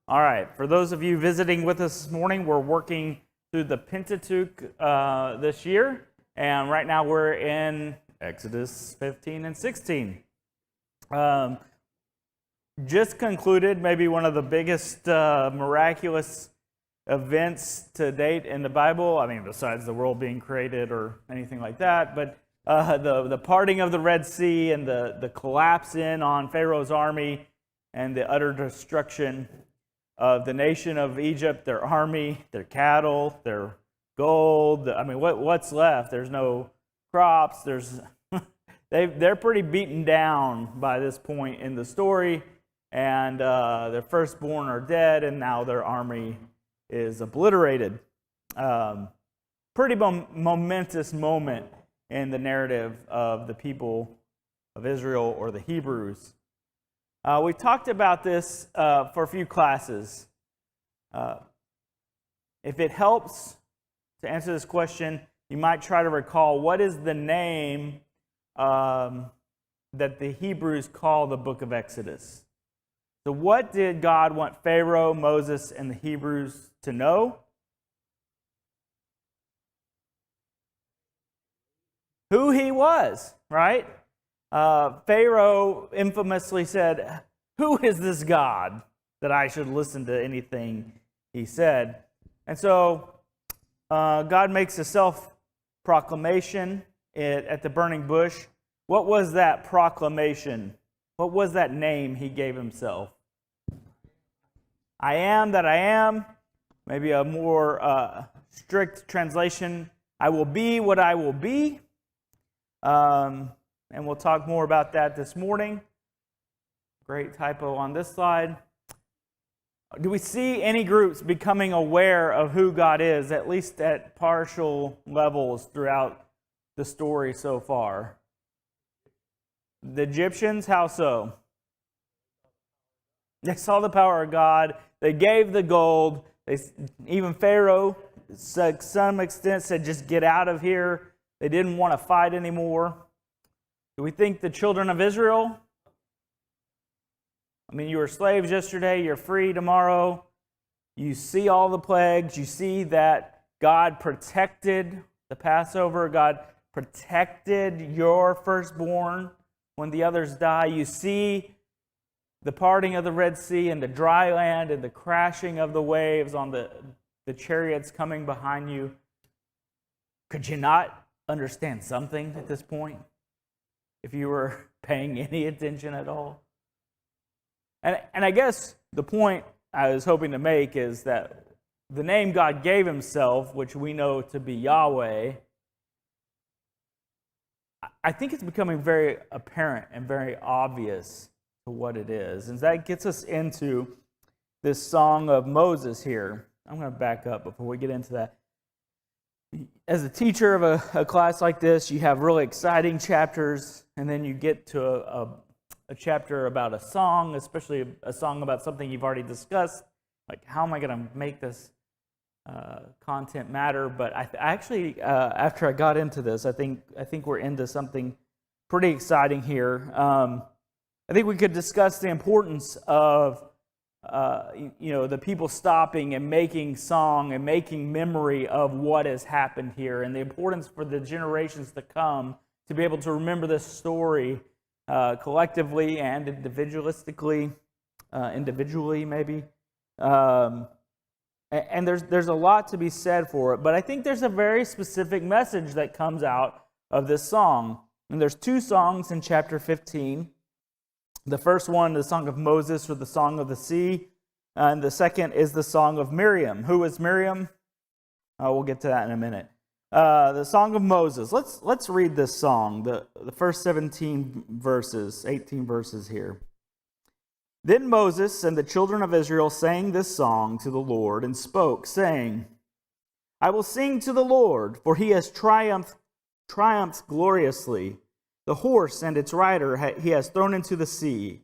All right, for those of you visiting with us this morning, we're working through the Pentateuch this year, and right now we're in Exodus 15 and 16. Just concluded maybe one of the biggest miraculous events to date in the Bible. I mean, besides the world being created or anything like that, but the parting of the Red Sea and the collapse in on Pharaoh's army and the utter destruction of the nation of Egypt, their army, their cattle, their gold. I mean, what's left? There's no crops. They're pretty beaten down by this point in the story, and their firstborn are dead, and now their army is obliterated. Pretty momentous moment in the narrative of the people of Israel or the Hebrews. We talked about this for a few classes. If it helps to answer this question, you might try to recall what is the name that the Hebrews call the book of Exodus. So what did God want Pharaoh, Moses, and the Hebrews to know? Who he was, right? Pharaoh infamously said, "Who is this God that I should listen to anything he said?" And so God makes a self-proclamation at the burning bush. What was that proclamation? What was that name he gave himself? I am that I am. Maybe a more strict translation, I will be what I will be. And we'll talk more about that this morning. Great typo on this slide. Do we see any groups becoming aware of who God is, at least at partial levels throughout the story so far? The Egyptians, how so? They saw the power of God. They gave the gold. Even Pharaoh, to some extent, said, just get out of here. They didn't want to fight anymore. Do we think the children of Israel? I mean, you were slaves yesterday, you're free tomorrow. You see all the plagues. You see that God protected the Passover. God protected your firstborn when the others die. You see the parting of the Red Sea and the dry land and the crashing of the waves on the chariots coming behind you. Could you not understand something at this point? If you were paying any attention at all. And I guess the point I was hoping to make is that the name God gave himself, which we know to be Yahweh, I think it's becoming very apparent and very obvious to what it is. And that gets us into this song of Moses here. I'm going to back up before we get into that. As a teacher of a class like this, you have really exciting chapters, and then you get to a chapter about a song, especially a song about something you've already discussed. Like, how am I going to make this content matter? But I actually, after I got into this, I think we're into something pretty exciting here. I think we could discuss the importance of the people stopping and making song and making memory of what has happened here, and the importance for the generations to come to be able to remember this story collectively and individually maybe. And there's a lot to be said for it, but I think there's a very specific message that comes out of this song. And there's two songs in chapter 15. The first one, the Song of Moses, or the Song of the Sea. And the second is the Song of Miriam. Who is Miriam? We'll get to that in a minute. The Song of Moses. Let's read this song, the first 18 verses here. Then Moses and the children of Israel sang this song to the Lord and spoke, saying, I will sing to the Lord, for he has triumphed gloriously. The horse and its rider he has thrown into the sea.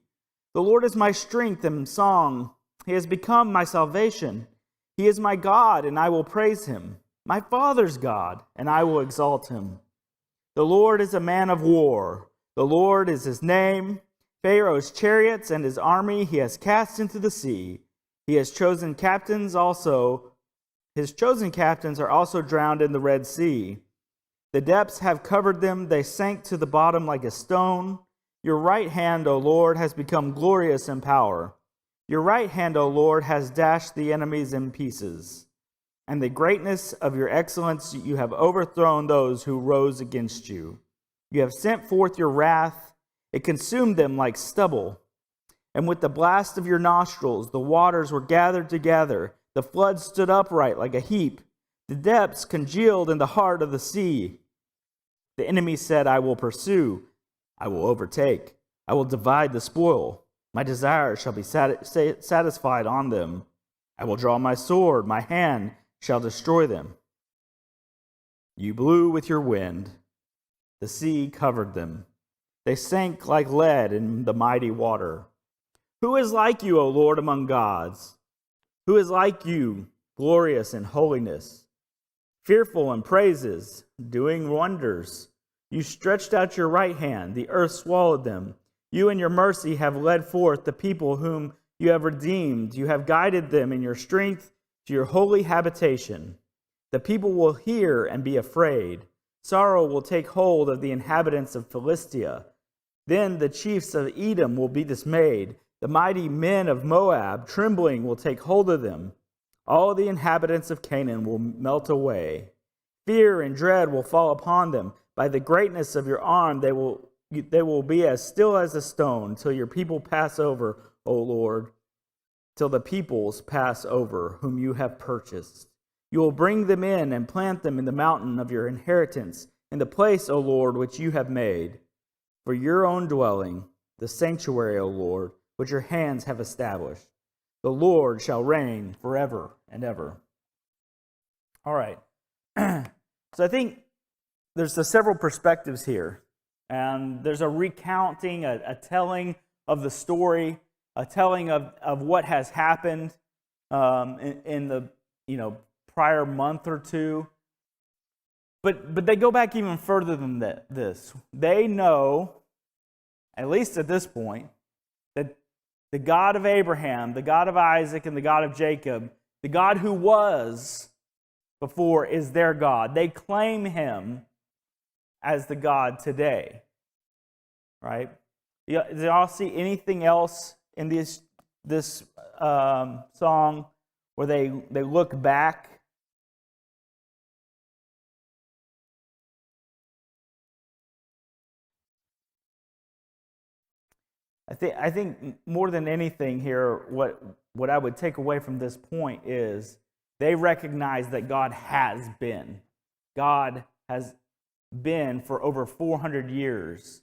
The Lord is my strength and song. He has become my salvation. He is my God, and I will praise him. My father's God, and I will exalt him. The Lord is a man of war. The Lord is his name. Pharaoh's chariots and his army he has cast into the sea. His chosen captains are also drowned in the Red Sea. The depths have covered them, they sank to the bottom like a stone. Your right hand, O Lord, has become glorious in power. Your right hand, O Lord, has dashed the enemies in pieces. And the greatness of your excellence, you have overthrown those who rose against you. You have sent forth your wrath, it consumed them like stubble. And with the blast of your nostrils, the waters were gathered together. The flood stood upright like a heap. The depths congealed in the heart of the sea. The enemy said, I will pursue, I will overtake, I will divide the spoil. My desire shall be satisfied on them. I will draw my sword, my hand shall destroy them. You blew with your wind, the sea covered them. They sank like lead in the mighty water. Who is like you, O Lord, among gods? Who is like you, glorious in holiness, fearful in praises, doing wonders? You stretched out your right hand, the earth swallowed them. You in your mercy have led forth the people whom you have redeemed. You have guided them in your strength to your holy habitation. The people will hear and be afraid. Sorrow will take hold of the inhabitants of Philistia. Then the chiefs of Edom will be dismayed. The mighty men of Moab, trembling, will take hold of them. All the inhabitants of Canaan will melt away. Fear and dread will fall upon them. By the greatness of your arm, they will be as still as a stone, till your people pass over, O Lord, till the peoples pass over, whom you have purchased. You will bring them in and plant them in the mountain of your inheritance, in the place, O Lord, which you have made. For your own dwelling, the sanctuary, O Lord, which your hands have established. The Lord shall reign forever and ever. All right. So I think there's several perspectives here. And there's a recounting, a telling of the story, a telling of what has happened in the prior month or two. But they go back even further than this. They know, at least at this point, that the God of Abraham, the God of Isaac, and the God of Jacob, the God who was before, is their God. They claim him as the God today. Right? Do y'all see anything else in this song where they look back? I think more than anything here, what I would take away from this point is they recognize that God has been. God has been for over 400 years.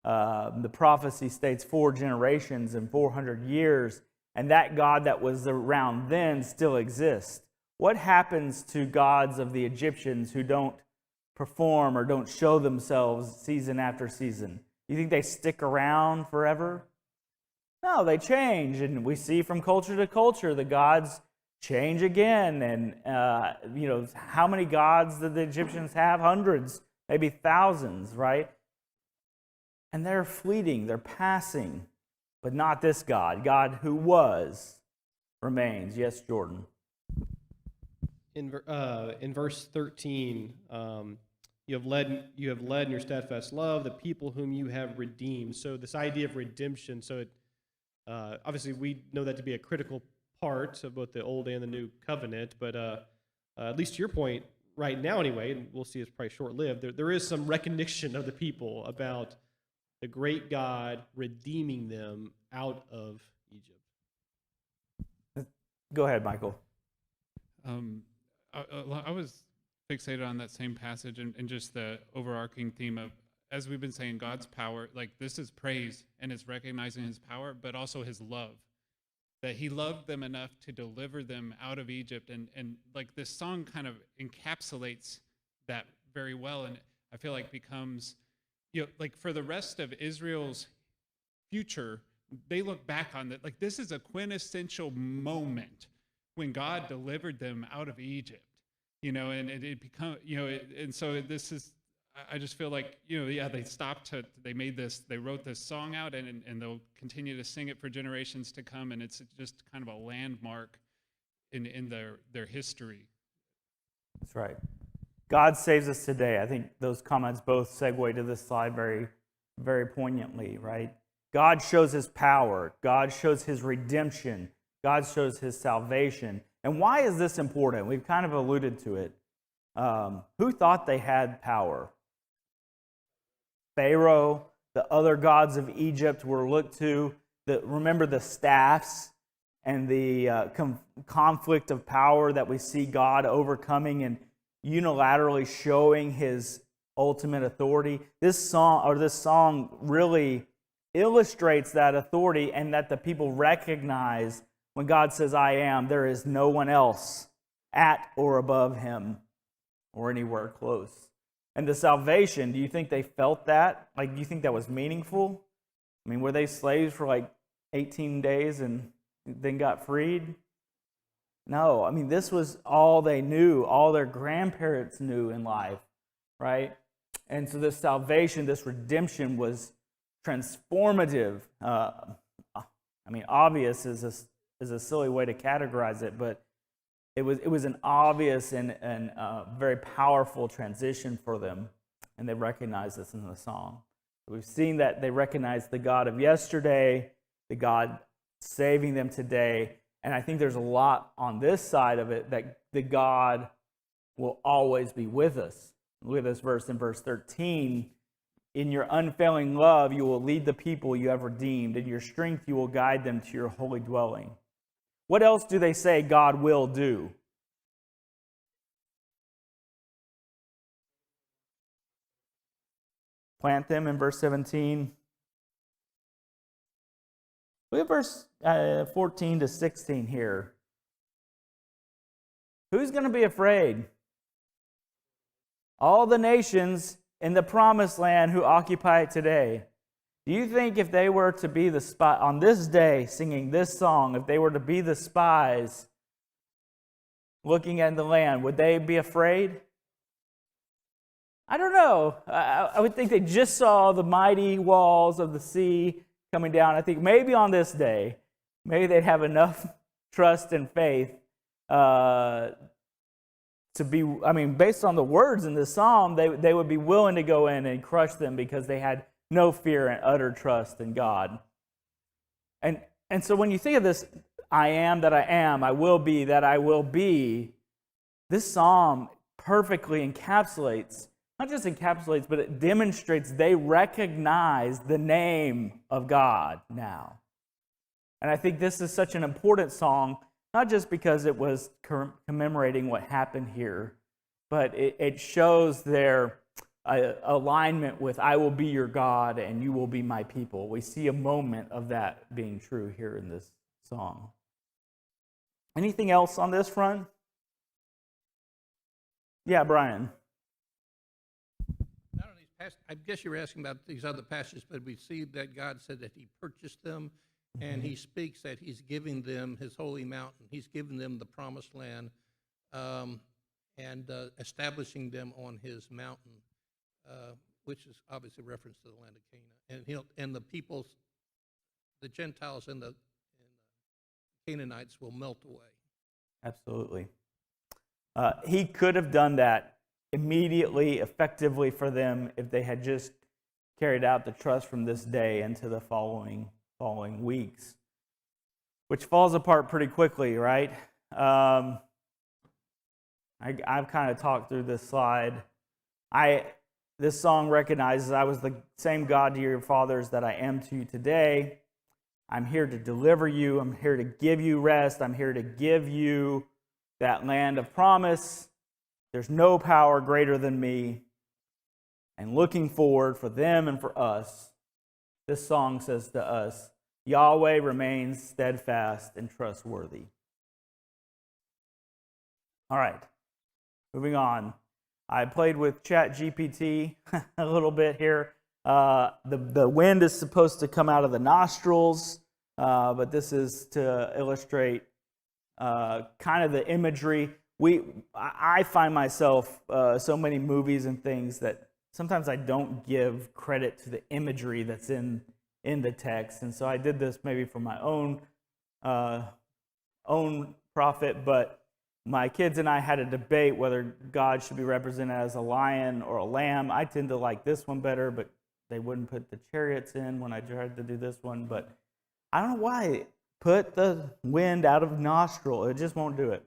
The prophecy states 4 generations and 400 years, and that God that was around then still exists. What happens to gods of the Egyptians who don't perform or don't show themselves season after season? You think they stick around forever? No, they change, and we see from culture to culture the gods change again. And how many gods did the Egyptians have? Hundreds, maybe thousands, right? And they're fleeting, they're passing, but not this God. God who was remains. Yes, Jordan. In verse 13. You have led in your steadfast love the people whom you have redeemed. So this idea of redemption, obviously we know that to be a critical part of both the Old and the New Covenant, but at least to your point, right now anyway, and we'll see it's probably short-lived, there is some recognition of the people about the great God redeeming them out of Egypt. Go ahead, Michael. I was fixated on that same passage and just the overarching theme of, as we've been saying, God's power. Like, this is praise, and it's recognizing his power, but also his love. That he loved them enough to deliver them out of Egypt. And like, this song kind of encapsulates that very well. And I feel like becomes, like, for the rest of Israel's future, they look back on that. Like, this is a quintessential moment when God delivered them out of Egypt. And it become, and so this is, I just feel like, they wrote this song out, and they'll continue to sing it for generations to come, and it's just kind of a landmark in their history. That's right. God saves us today. I think those comments both segue to this slide very, very poignantly, right? God shows his power. God shows his redemption. God shows his salvation. And why is this important? We've kind of alluded to it. Who thought they had power? Pharaoh, the other gods of Egypt were looked to. Remember the staffs and the conflict of power that we see God overcoming and unilaterally showing his ultimate authority. This song really illustrates that authority, and that the people recognize when God says, I am, there is no one else at or above him or anywhere close. And the salvation, do you think they felt that? Like, do you think that was meaningful? I mean, were they slaves for like 18 days and then got freed? No. I mean, this was all they knew, all their grandparents knew in life, right? And so this salvation, this redemption was transformative. Obvious is a silly way to categorize it, but it was an obvious and very powerful transition for them, and they recognized this in the song. We've seen that they recognize the God of yesterday, the God saving them today, and I think there's a lot on this side of it that the God will always be with us. Look at this verse in verse 13. In your unfailing love, you will lead the people you have redeemed. In your strength, you will guide them to your holy dwelling. What else do they say God will do? Plant them in verse 17. Look at verse 14 to 16 here. Who's going to be afraid? All the nations in the promised land who occupy it today. Do you think if they were to be the spy on this day singing this song, if they were to be the spies looking at the land, would they be afraid? I don't know. I would think they just saw the mighty walls of the sea coming down. I think maybe on this day, maybe they'd have enough trust and faith to be, based on the words in this psalm, they would be willing to go in and crush them because they had no fear and utter trust in God. And so when you think of this, I am that I am, I will be that I will be, this psalm perfectly encapsulates, not just encapsulates, but it demonstrates they recognize the name of God now. And I think this is such an important song, not just because it was commemorating what happened here, but it shows their alignment with I will be your God and you will be my people. We see a moment of that being true here in this song. Anything else on this front? Yeah, Brian. Not only I guess you were asking about these other passages, but we see that God said that he purchased them, and he speaks that he's giving them his holy mountain. He's giving them the promised land, and establishing them on his mountain, which is obviously a reference to the land of Canaan. And the peoples, the Gentiles and the Canaanites will melt away. Absolutely. He could have done that immediately, effectively for them if they had just carried out the trust from this day into the following weeks, which falls apart pretty quickly, right? I've kind of talked through this slide. This song recognizes I was the same God to your fathers that I am to you today. I'm here to deliver you. I'm here to give you rest. I'm here to give you that land of promise. There's no power greater than me. And looking forward for them and for us, this song says to us, Yahweh remains steadfast and trustworthy. All right, moving on. I played with ChatGPT a little bit here. The wind is supposed to come out of the nostrils, but this is to illustrate kind of the imagery. I find myself so many movies and things that sometimes I don't give credit to the imagery that's in the text, and so I did this maybe for my own profit, but my kids and I had a debate whether God should be represented as a lion or a lamb. I tend to like this one better, but they wouldn't put the chariots in when I tried to do this one. But I don't know why. Put the wind out of nostril. It just won't do it.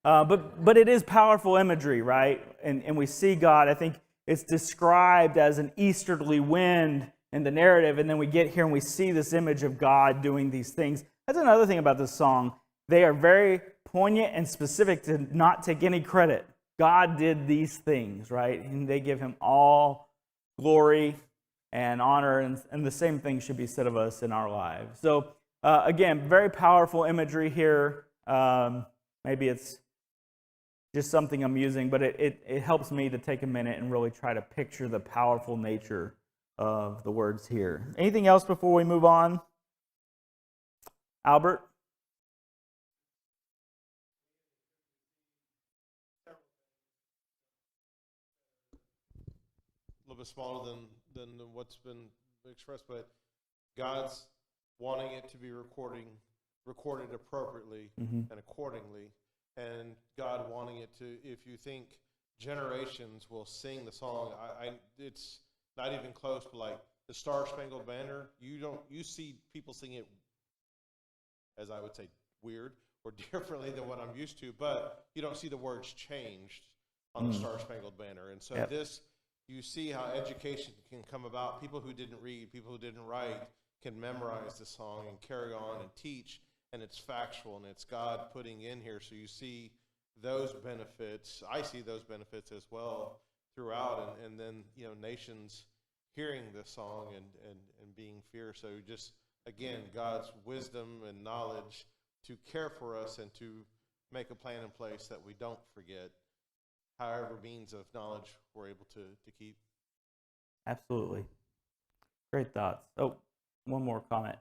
But it is powerful imagery, right? And we see God. I think it's described as an easterly wind in the narrative, and then we get here and we see this image of God doing these things. That's another thing about this song. They are very poignant and specific to not take any credit. God did these things, right? And they give him all glory and honor, and the same thing should be said of us in our lives. So, again, very powerful imagery here. Maybe it's just something I'm using, but it helps me to take a minute and really try to picture the powerful nature of the words here. Anything else before we move on? Albert? A little bit smaller than what's been expressed, but God's wanting it to be recorded appropriately and accordingly, and God wanting it to, if you think generations will sing the song, it's not even close, but like the Star Spangled Banner, you see people sing it, as I would say, weird or differently than what I'm used to, but you don't see the words changed on the Star Spangled Banner. And so you see how education can come about. People who didn't read, people who didn't write can memorize the song and carry on and teach, and it's factual, and it's God putting in here. So you see those benefits. I see those benefits as well throughout, and then, nations hearing this song and being fear. So just, again, God's wisdom and knowledge to care for us and to make a plan in place that we don't forget, however means of knowledge we're able to keep. Absolutely. Great thoughts. Oh, one more comment.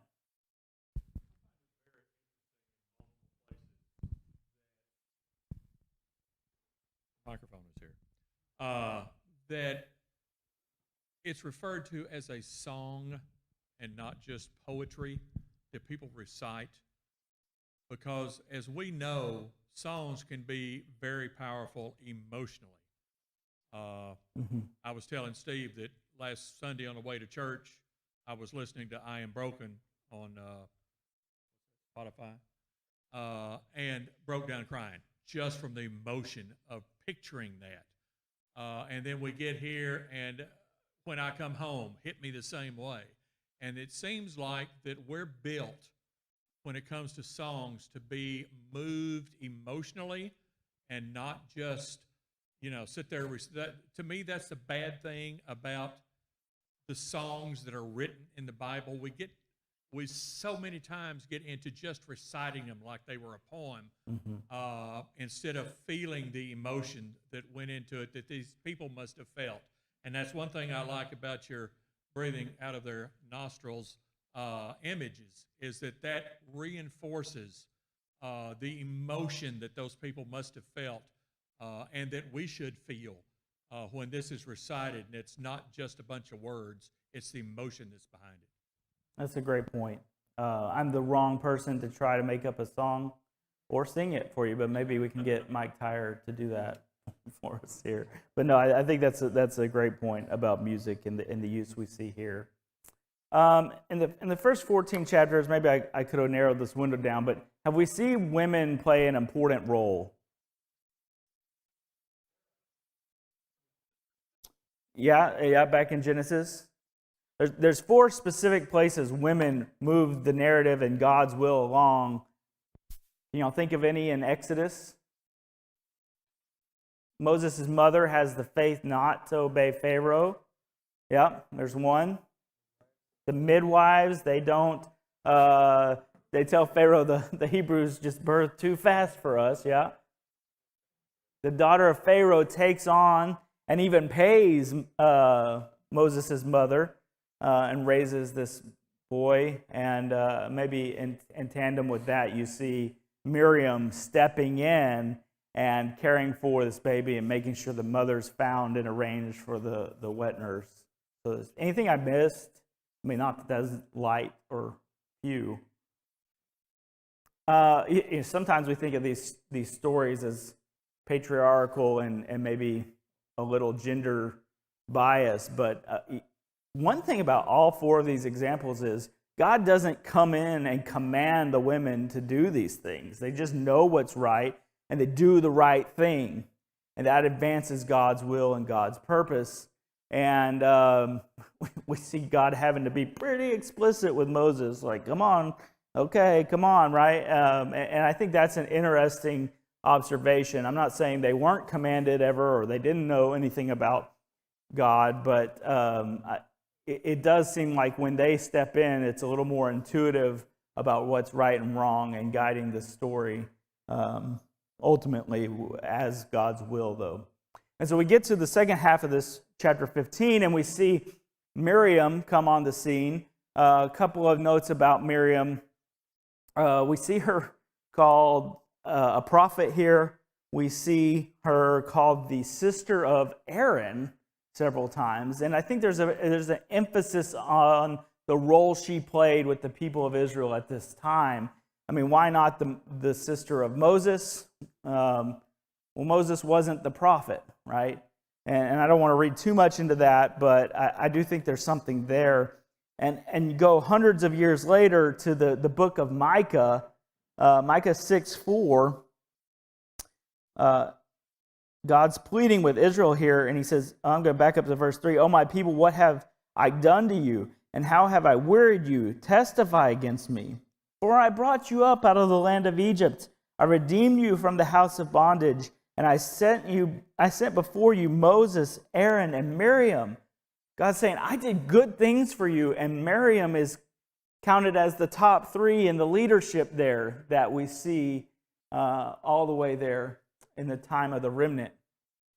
Microphone is here. That it's referred to as a song and not just poetry that people recite, because as we know, songs can be very powerful emotionally. I was telling Steve that last Sunday on the way to church, I was listening to I Am Broken on Spotify, and broke down crying just from the emotion of picturing that. And then we get here, and when I come home, hit me the same way. And it seems like that we're built, when it comes to songs, to be moved emotionally and not just, sit there. To me, that's the bad thing about the songs that are written in the Bible. We so many times get into just reciting them like they were a poem, instead of feeling the emotion that went into it that these people must have felt. And that's one thing I like about your breathing out of their nostrils images, is that reinforces the emotion that those people must have felt, and that we should feel when this is recited. And it's not just a bunch of words, it's the emotion that's behind it. That's a great point. I'm the wrong person to try to make up a song or sing it for you, but maybe we can get Mike Tyre to do that for us here. But no, I think that's a great point about music and the use we see here. In the first 14 chapters, maybe I could have narrowed this window down, but have we seen women play an important role? Yeah, back in Genesis. There's 4 specific places women move the narrative and God's will along. Can y'all think of any in Exodus? Moses' mother has the faith not to obey Pharaoh. Yeah, there's one. The midwives, they don't, they tell Pharaoh the Hebrews just birthed too fast for us, yeah. The daughter of Pharaoh takes on and even pays Moses' mother and raises this boy. And maybe in tandem with that, you see Miriam stepping in and caring for this baby and making sure the mother's found and arranged for the wet nurse. So is anything I missed? I mean, not that that's light or few. Sometimes we think of these stories as patriarchal and maybe a little gender bias, but one thing about all four of these examples is God doesn't come in and command the women to do these things. They just know what's right, and they do the right thing, and that advances God's will and God's purpose. And we see God having to be pretty explicit with Moses, like, come on, okay, come on, right? And I think that's an interesting observation. I'm not saying they weren't commanded ever or they didn't know anything about God, but it does seem like when they step in, it's a little more intuitive about what's right and wrong and guiding the story ultimately as God's will, though. And so we get to the second half of this chapter 15, and we see Miriam come on the scene. A couple of notes about Miriam. We see her called a prophet here. We see her called the sister of Aaron several times. And I think there's an emphasis on the role she played with the people of Israel at this time. I mean, why not the sister of Moses? Well, Moses wasn't the prophet, right? And I don't want to read too much into that, but I do think there's something there. And you go hundreds of years later to the book of Micah, Micah 6:4. God's pleading with Israel here, and he says, I'm going to back up to verse 3. "Oh, my people, what have I done to you? And how have I wearied you? Testify against me. For I brought you up out of the land of Egypt. I redeemed you from the house of bondage. And I sent before you Moses, Aaron, and Miriam." God's saying, I did good things for you. And Miriam is counted as the top three in the leadership there that we see all the way there in the time of the remnant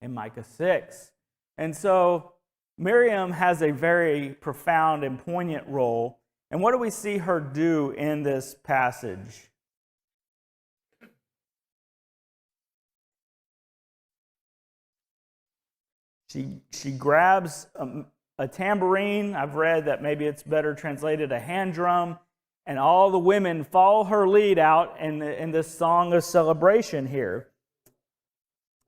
in Micah 6. And so Miriam has a very profound and poignant role. And what do we see her do in this passage? She grabs a tambourine. I've read that maybe it's better translated a hand drum. And all the women follow her lead out in this song of celebration here.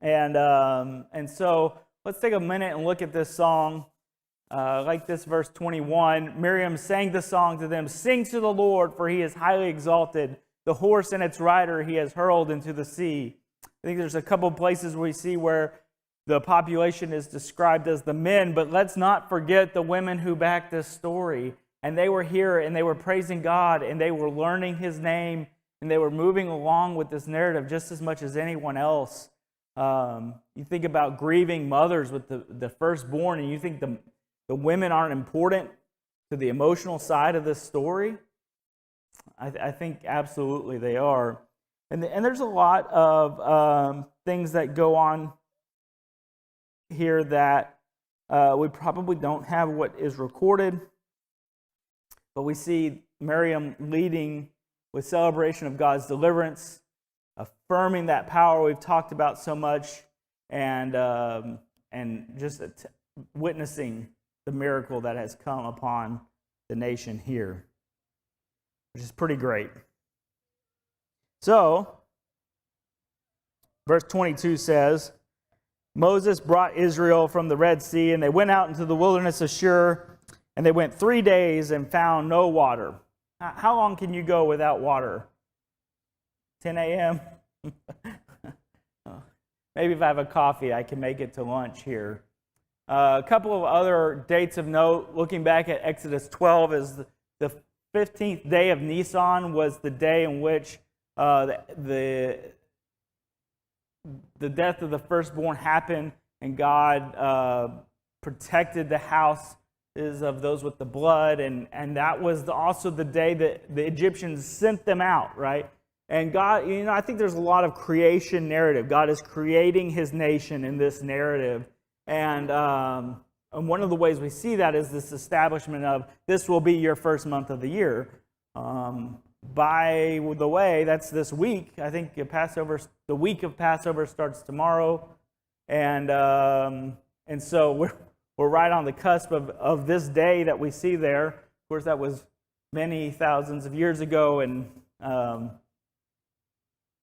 And so let's take a minute and look at this song. Like this verse 21, Miriam sang the song to them, "Sing to the Lord, for he is highly exalted. The horse and its rider he has hurled into the sea." I think there's a couple places we see where the population is described as the men, but let's not forget the women who backed this story. And they were here, and they were praising God, and they were learning his name, and they were moving along with this narrative just as much as anyone else. You think about grieving mothers with the firstborn, and you think the women aren't important to the emotional side of this story? I think absolutely they are. And there's a lot of things that go on here that we probably don't have what is recorded, but we see Miriam leading with celebration of God's deliverance, affirming that power we've talked about so much, and just witnessing the miracle that has come upon the nation here, which is pretty great. So, verse 22 says, "Moses brought Israel from the Red Sea, and they went out into the wilderness of Shur, and they went 3 days and found no water." How long can you go without water? 10 a.m.? Maybe if I have a coffee, I can make it to lunch here. A couple of other dates of note, looking back at Exodus 12, is the 15th day of Nisan was the day in which the death of the firstborn happened, and God protected the houses of those with the blood, and that was also the day that the Egyptians sent them out, right? And God, I think there's a lot of creation narrative. God is creating his nation in this narrative, and one of the ways we see that is this establishment of this will be your first month of the year. by the way, that's this week. I think the week of Passover starts tomorrow, and so we're right on the cusp of this day that we see there. Of course, that was many thousands of years ago, and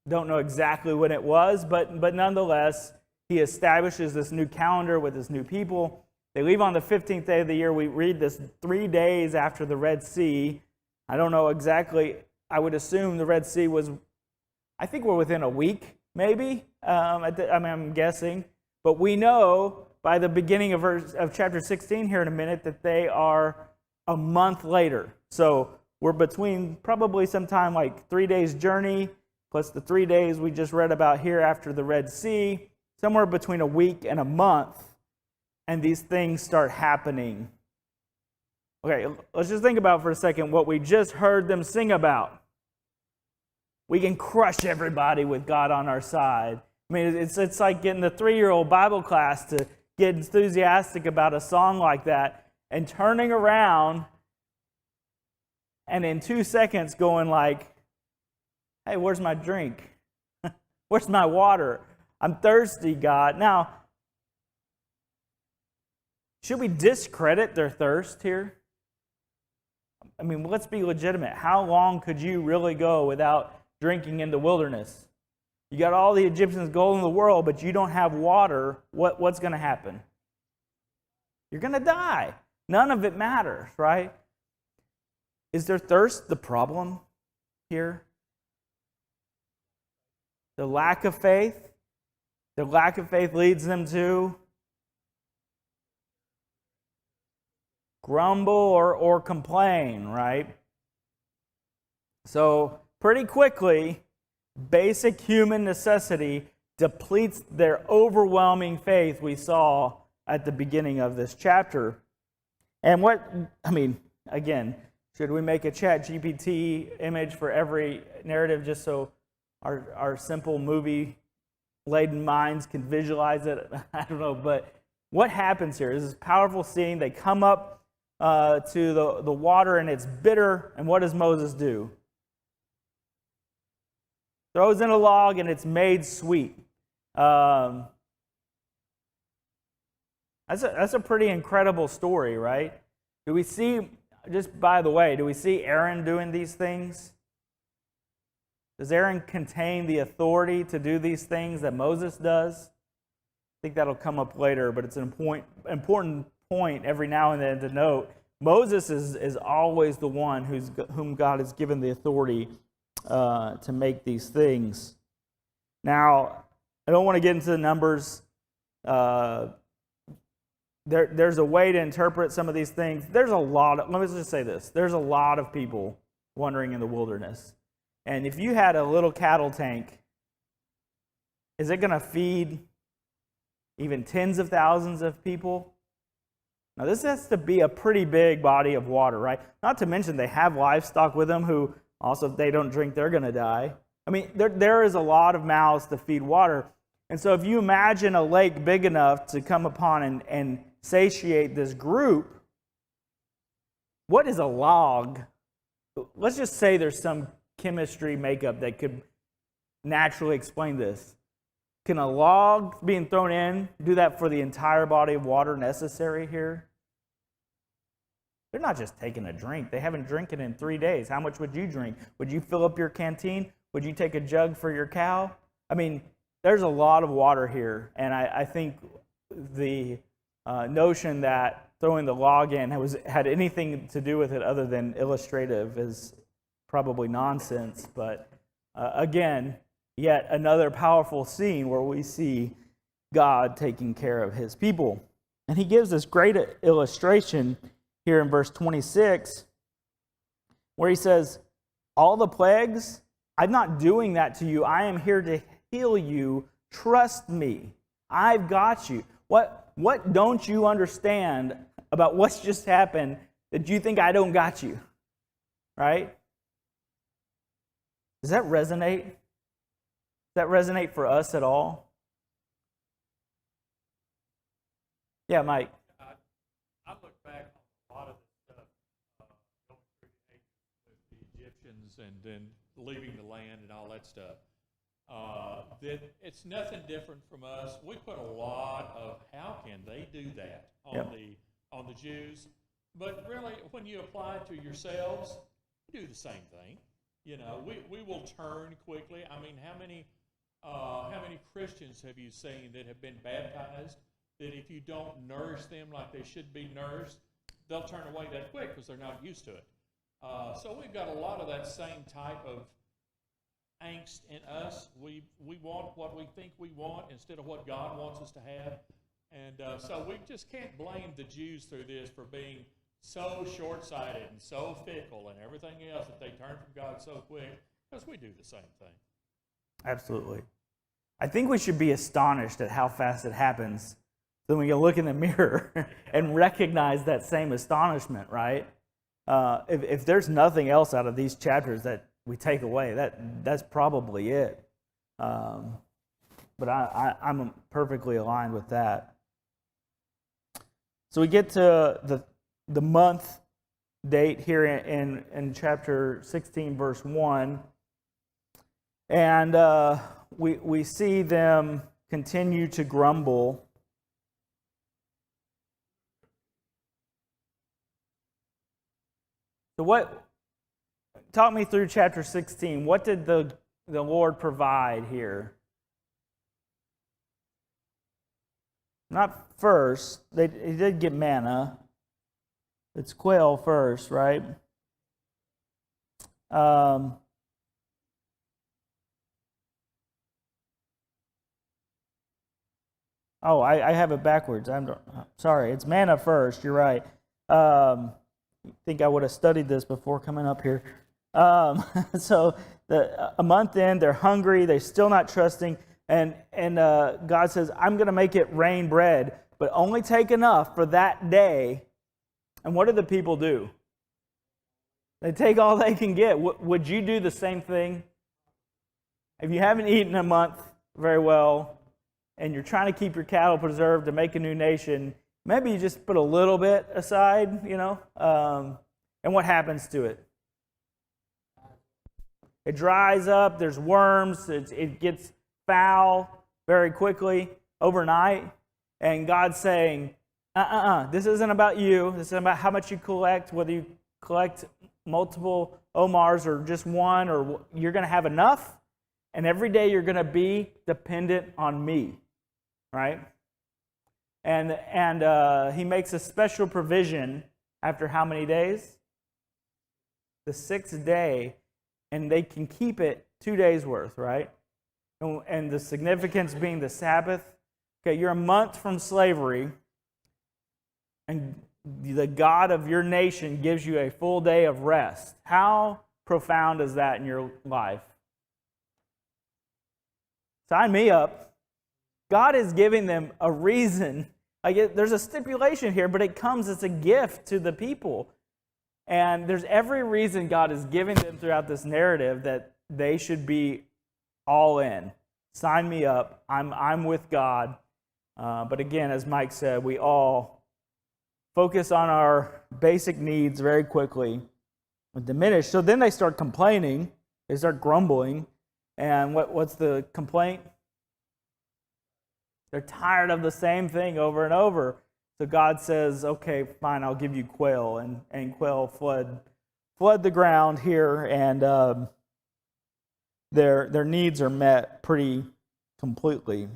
don't know exactly when it was, but nonetheless, he establishes this new calendar with his new people. They leave on the 15th day of the year. We read this 3 days after the Red Sea. I don't know exactly. I would assume the Red Sea was, I think we're within a week, maybe. I'm guessing. But we know by the beginning of chapter 16 here in a minute that they are a month later. So we're between probably sometime like 3 days journey plus the 3 days we just read about here after the Red Sea, somewhere between a week and a month, and these things start happening. Okay, let's just think about for a second what we just heard them sing about. We can crush everybody with God on our side. I mean, it's like getting the 3-year-old Bible class to get enthusiastic about a song like that and turning around and in 2 seconds going like, hey, where's my drink? Where's my water? I'm thirsty, God. Now, should we discredit their thirst here? I mean, let's be legitimate. How long could you really go without drinking in the wilderness? You got all the Egyptians' gold in the world, but you don't have water. What's going to happen? You're going to die. None of it matters, right? Is their thirst the problem here? The lack of faith? The lack of faith leads them to grumble or complain, right? So pretty quickly, basic human necessity depletes their overwhelming faith we saw at the beginning of this chapter. And again, should we make a ChatGPT image for every narrative just so our simple movie-laden minds can visualize it? I don't know, but what happens here is this powerful scene. They come up to the water, and it's bitter, and what does Moses do? Throws in a log, and it's made sweet. That's a pretty incredible story, right? Do we see, just by the way, do we see Aaron doing these things? Does Aaron contain the authority to do these things that Moses does? I think that'll come up later, but it's an important point every now and then to note. Moses is always the one whom God has given the authority to make these things. Now, I don't want to get into the numbers. There's a way to interpret some of these things. Let me just say this. There's a lot of people wandering in the wilderness. And if you had a little cattle tank, is it going to feed even tens of thousands of people? Now, this has to be a pretty big body of water, right? Not to mention they have livestock with them who also, if they don't drink, they're going to die. I mean, there is a lot of mouths to feed water. And so if you imagine a lake big enough to come upon and satiate this group, what is a log? Let's just say there's some chemistry makeup that could naturally explain this. Can a log being thrown in do that for the entire body of water necessary here? They're not just taking a drink. They haven't drinking in 3 days. How much would you drink? Would you fill up your canteen? Would you take a jug for your cow? I mean, there's a lot of water here, and I think the notion that throwing the log in had anything to do with it other than illustrative is probably nonsense. But again, yet another powerful scene where we see God taking care of his people. And he gives this great illustration here in verse 26, where he says, all the plagues, I'm not doing that to you. I am here to heal you. Trust me. I've got you. What don't you understand about what's just happened that you think I don't got you? Right? Does that resonate? Does that resonate for us at all? Yeah, Mike. I look back on a lot of the stuff going through the ages with the Egyptians Egyptians and then leaving the land and all that stuff. That it's nothing different from us. We put a lot of how can they do that on Yep. the Jews, but really when you apply it to yourselves, you do the same thing. You know, we will turn quickly. I mean, how many Christians have you seen that have been baptized that if you don't nourish them like they should be nourished, they'll turn away that quick because they're not used to it. So we've got a lot of that same type of angst in us. We want what we think we want instead of what God wants us to have. And so we just can't blame the Jews through this for being so short-sighted and so fickle and everything else that they turn from God so quick, because we do the same thing. Absolutely. I think we should be astonished at how fast it happens. Then we can look in the mirror and recognize that same astonishment, right? If there's nothing else out of these chapters that we take away, that's probably it. But I'm perfectly aligned with that. So we get to the month date here in chapter 16, verse 1. And we see them continue to grumble. So talk me through chapter 16. What did the Lord provide here? Not first. He did get manna. It's quail first, right? Oh, I have it backwards. I'm sorry. It's manna first. You're right. I think I would have studied this before coming up here. So a month in, they're hungry. They're still not trusting. And God says, I'm going to make it rain bread, but only take enough for that day. And what do the people do? They take all they can get. Would you do the same thing? If you haven't eaten a month very well, and you're trying to keep your cattle preserved to make a new nation, maybe you just put a little bit aside, and what happens to it? It dries up, there's worms, it gets foul very quickly, overnight, and God's saying, this isn't about you, this isn't about how much you collect, whether you collect multiple Omars or just one, or you're going to have enough, and every day you're going to be dependent on me, right? And he makes a special provision after how many days? The sixth day, and they can keep it 2 days worth, right? And the significance being the Sabbath. Okay, you're a month from slavery, and the God of your nation gives you a full day of rest. How profound is that in your life? Sign me up. God is giving them a reason. There's a stipulation here, but it comes as a gift to the people. And there's every reason God is giving them throughout this narrative that they should be all in. Sign me up. I'm with God. But again, as Mike said, we all focus on our basic needs very quickly and diminish. So then they start complaining. They start grumbling. And what's the complaint? They're tired of the same thing over and over. So God says, okay, fine, I'll give you quail. And quail flood the ground here, and their needs are met pretty completely.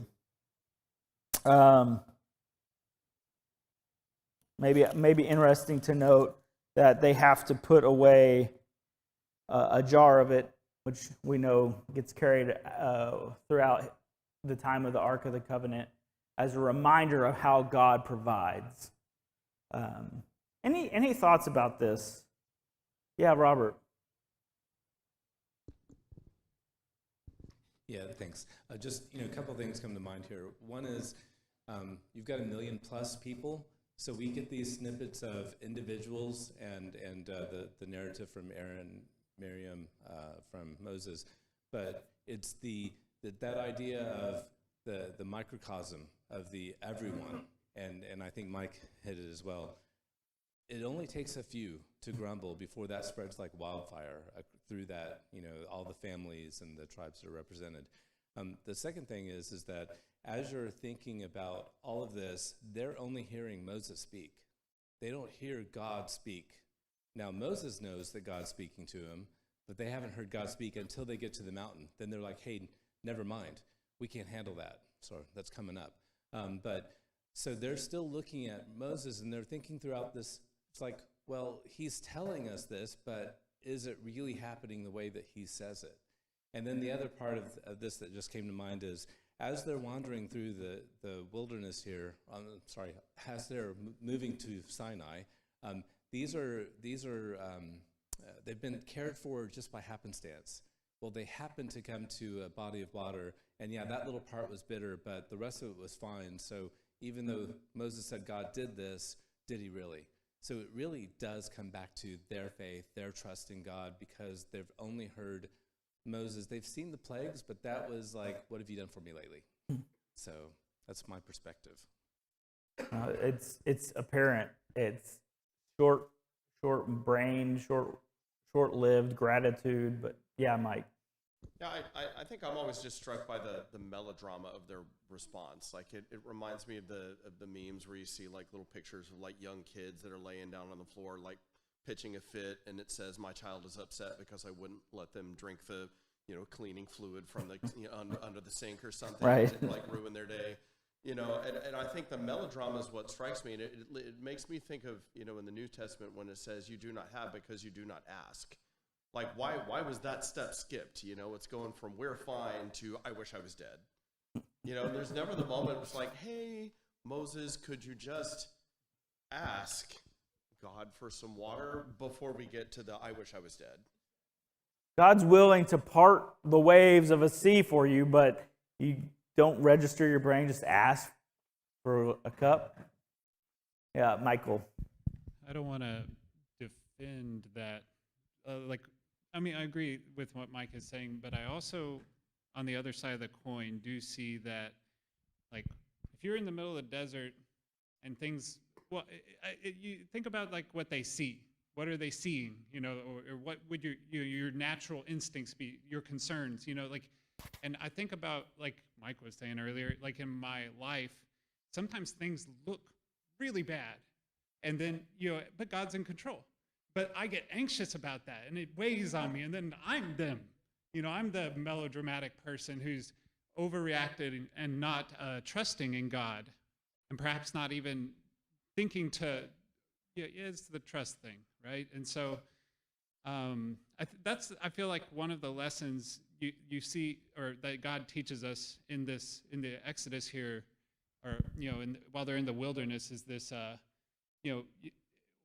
Maybe interesting to note that they have to put away a jar of it, which we know gets carried throughout the time of the Ark of the Covenant, as a reminder of how God provides. Any thoughts about this? Yeah, Robert. Yeah, thanks. Just a couple of things come to mind here. One is you've got 1 million plus people, so we get these snippets of individuals and the narrative from Aaron, Miriam, from Moses, but it's that idea of the microcosm of the everyone, and I think Mike hit it as well. it only takes a few to grumble before that spreads like wildfire through that, all the families and the tribes that are represented. The second thing is that as you're thinking about all of this, they're only hearing Moses speak. They don't hear God speak. Now, Moses knows that God's speaking to him, but they haven't heard God speak until they get to the mountain. Then they're like, hey, never mind. We can't handle that. So that's coming up. So they're still looking at Moses, and they're thinking throughout this. It's like, well, he's telling us this, but is it really happening the way that he says it? And then the other part of this that just came to mind is, as they're wandering through the wilderness here, as they're moving to Sinai, these are they've been cared for just by happenstance. Well, they happened to come to a body of water, and yeah, that little part was bitter, but the rest of it was fine. So even though Moses said God did this, did he really? So it really does come back to their faith, their trust in God, because they've only heard Moses. They've seen the plagues, but that was like, what have you done for me lately? So that's my perspective. It's apparent. It's short-brained, short-lived gratitude. But yeah, Mike. Yeah, I think I'm always just struck by the melodrama of their response. Like it reminds me of the memes where you see like little pictures of like young kids that are laying down on the floor, like pitching a fit, and it says, "My child is upset because I wouldn't let them drink the cleaning fluid from the under the sink or something, Right. and like ruin their day." And I think the melodrama is what strikes me, and it makes me think of in the New Testament when it says, "You do not have because you do not ask." Like, why was that step skipped? It's going from "we're fine" to "I wish I was dead." There's never the moment it's like, "Hey, Moses, could you just ask God for some water before we get to the "I wish I was dead"?" God's willing to part the waves of a sea for you, but you don't register your brain, just ask for a cup. Yeah, Michael. I don't want to defend that. I agree with what Mike is saying, but I also, on the other side of the coin, do see that, like, if you're in the middle of the desert and things, well, you think about like what they see. What are they seeing? Or what would your natural instincts be? Your concerns, and I think about, like Mike was saying earlier, like in my life, sometimes things look really bad, and then but God's in control. But I get anxious about that, and it weighs on me, and then I'm them. I'm the melodramatic person who's overreacted and not trusting in God, and perhaps not even thinking to. It's the trust thing, right? And so I feel like one of the lessons you see, or that God teaches us in the Exodus here, or while they're in the wilderness, is this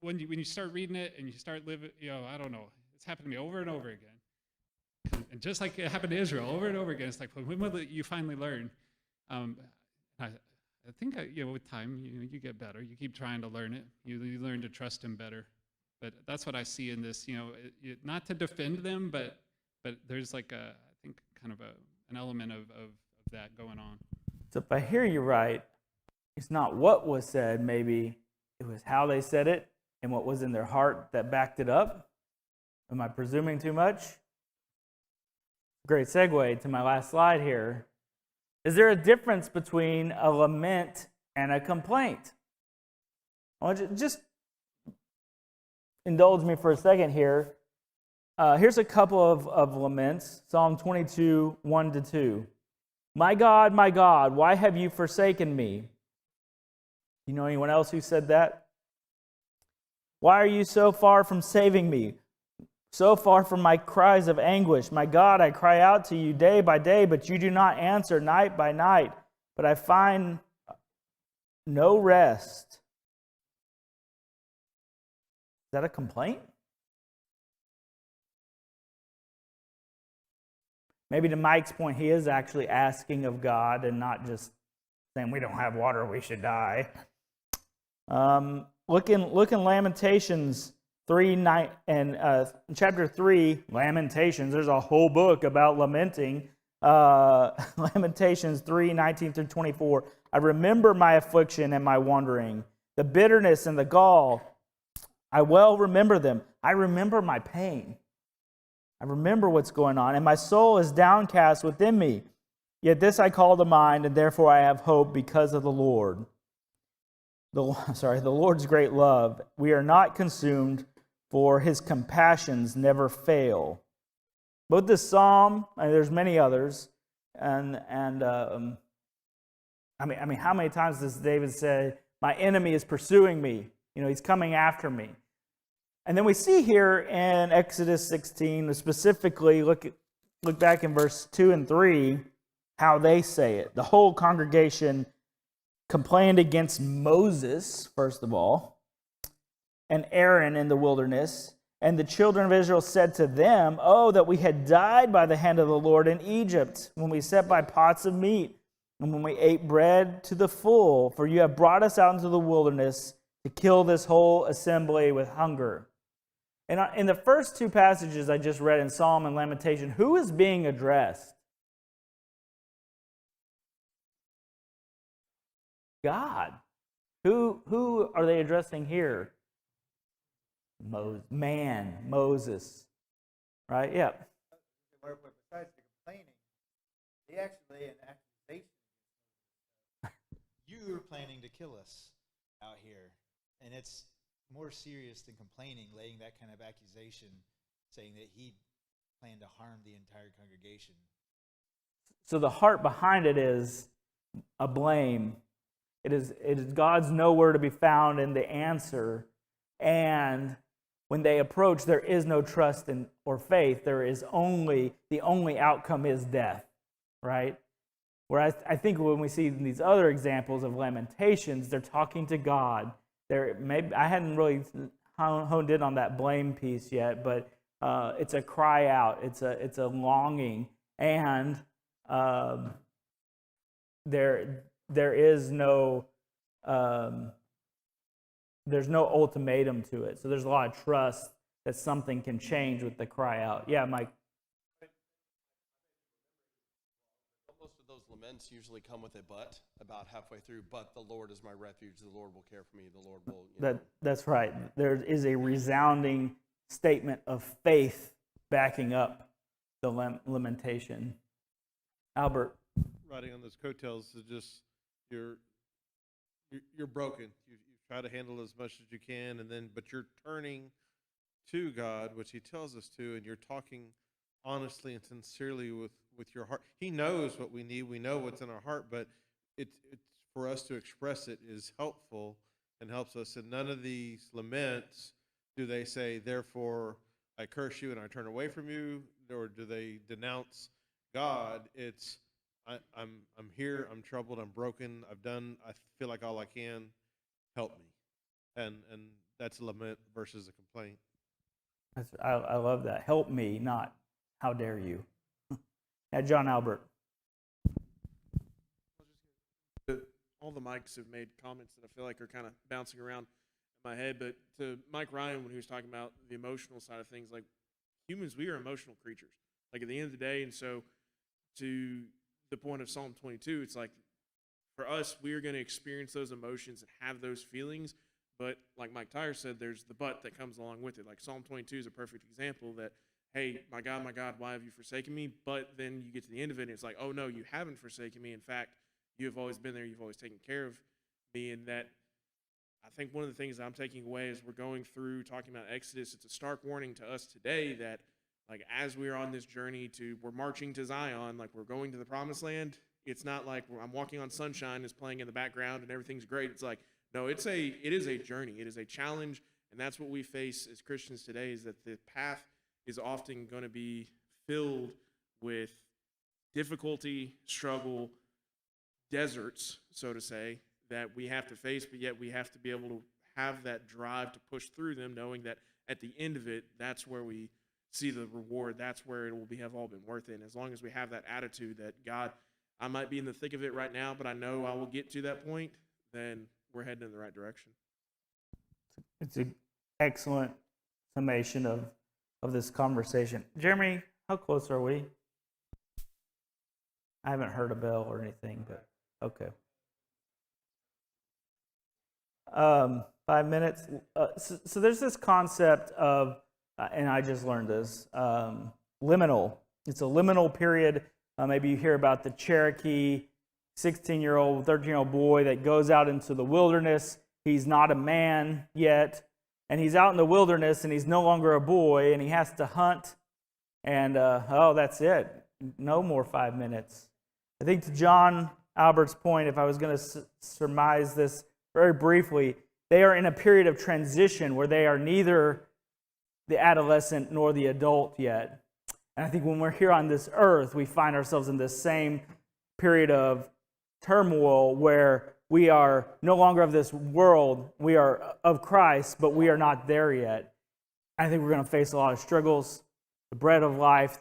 when you start reading it and you start living, I don't know, it's happened to me over and over again, and just like it happened to Israel over and over again. It's like, when will you finally learn? I think with time you get better. You keep trying to learn it. You learn to trust Him better. But that's what I see in this. Not to defend them, but there's like I think kind of an element of that going on. So if I hear you right, it's not what was said, maybe it was how they said it and what was in their heart that backed it up. Am I presuming too much? Great segue to my last slide here. Is there a difference between a lament and a complaint? I want you to just indulge me for a second here. Here's a couple of laments. Psalm 22, 1-2. My God, why have you forsaken me? You know anyone else who said that? Why are you so far from saving me? So far from my cries of anguish. My God, I cry out to you day by day, but you do not answer, night by night. But I find no rest. Is that a complaint? Maybe to Mike's point, he is actually asking of God and not just saying, we don't have water, we should die. Look in Lamentations 3:9 and chapter 3, Lamentations. There's a whole book about lamenting. Lamentations 3:19-24. I remember my affliction and my wandering, the bitterness and the gall. I well remember them. I remember my pain. I remember what's going on, and my soul is downcast within me. Yet this I call to mind, and therefore I have hope because of the Lord. The Lord's great love. We are not consumed, for his compassions never fail. Both this psalm, and there's many others, and I mean, how many times does David say, "My enemy is pursuing me"? He's coming after me. And then we see here in Exodus 16, specifically, look back in verse 2 and 3, how they say it. The whole congregation complained against Moses, first of all, and Aaron in the wilderness. And the children of Israel said to them, "Oh, that we had died by the hand of the Lord in Egypt, when we sat by pots of meat, and when we ate bread to the full, for you have brought us out into the wilderness to kill this whole assembly with hunger." And in the first two passages I just read in Psalm and Lamentation, who is being addressed? God. Who are they addressing here? Moses. Right? Yeah. Besides the complaining, they actually an accusation. You were planning to kill us out here. And it's more serious than complaining, laying that kind of accusation, saying that he planned to harm the entire congregation. So the heart behind it is a blame. It is God's nowhere to be found in the answer. And when they approach, there is no trust or faith. There is the only outcome is death, right? Whereas I think when we see these other examples of Lamentations, they're talking to God. I hadn't really honed in on that blame piece yet, but it's a cry out. It's a longing, and there is no there's no ultimatum to it. So there's a lot of trust that something can change with the cry out. Yeah, Mike. Most of those laments usually come with a but about halfway through. But the Lord is my refuge. The Lord will care for me. The Lord will. That's right. There is a resounding statement of faith backing up the lamentation. Albert. Riding on those coattails is just you're broken. You try to handle as much as you can, but you're turning to God, which He tells us to, and you're talking honestly and sincerely with your heart. He knows what we need. We know what's in our heart, but it's for us to express it is helpful and helps us. And none of these laments do they say, "Therefore I curse you and I turn away from you," or do they denounce God. It's I'm here, I'm troubled, I'm broken, I feel like all I can, help me. And that's a lament versus a complaint. I love that. Help me, not how dare you. Yeah, John Albert. All the mics have made comments that I feel like are kind of bouncing around in my head, but to Mike Ryan, when he was talking about the emotional side of things, like humans, we are emotional creatures. Like at the end of the day, and so to the point of Psalm 22, it's like for us, we are going to experience those emotions and have those feelings, but like Mike Tyre said, there's the but that comes along with it. Like Psalm 22 is a perfect example that, hey, my God, why have you forsaken me? But then you get to the end of it, and it's like, oh no, you haven't forsaken me. In fact, you have always been there. You've always taken care of me. And that, I think one of the things that I'm taking away as we're going through talking about Exodus, it's a stark warning to us today that, like, as we're on this journey we're marching to Zion, like we're going to the promised land, it's not like I'm walking on sunshine is playing in the background and everything's great. It's like, no, it is a journey. It is a challenge. And that's what we face as Christians today, is that the path is often going to be filled with difficulty, struggle, deserts, so to say, that we have to face, but yet we have to be able to have that drive to push through them, knowing that at the end of it, that's where we see the reward. That's where it will have all been worth it. And as long as we have that attitude that, God, I might be in the thick of it right now, but I know I will get to that point, then we're heading in the right direction. It's an excellent summation of this conversation. Jeremy, how close are we? I haven't heard a bell or anything, but okay. 5 minutes. So there's this concept of, and I just learned this, liminal. It's a liminal period. Maybe you hear about the Cherokee 16-year-old, 13-year-old boy that goes out into the wilderness. He's not a man yet, and he's out in the wilderness, and he's no longer a boy, and he has to hunt, and that's it. No more 5 minutes. I think to John Albert's point, if I was going to surmise this very briefly, they are in a period of transition where they are neither the adolescent nor the adult yet. And I think when we're here on this earth, we find ourselves in this same period of turmoil where we are no longer of this world. We are of Christ, but we are not there yet. I think we're going to face a lot of struggles. The bread of life,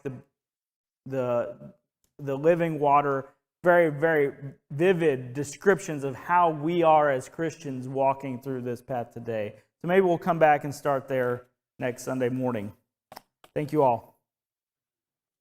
the living water, very, very vivid descriptions of how we are as Christians walking through this path today. So maybe we'll come back and start there next Sunday morning. Thank you all.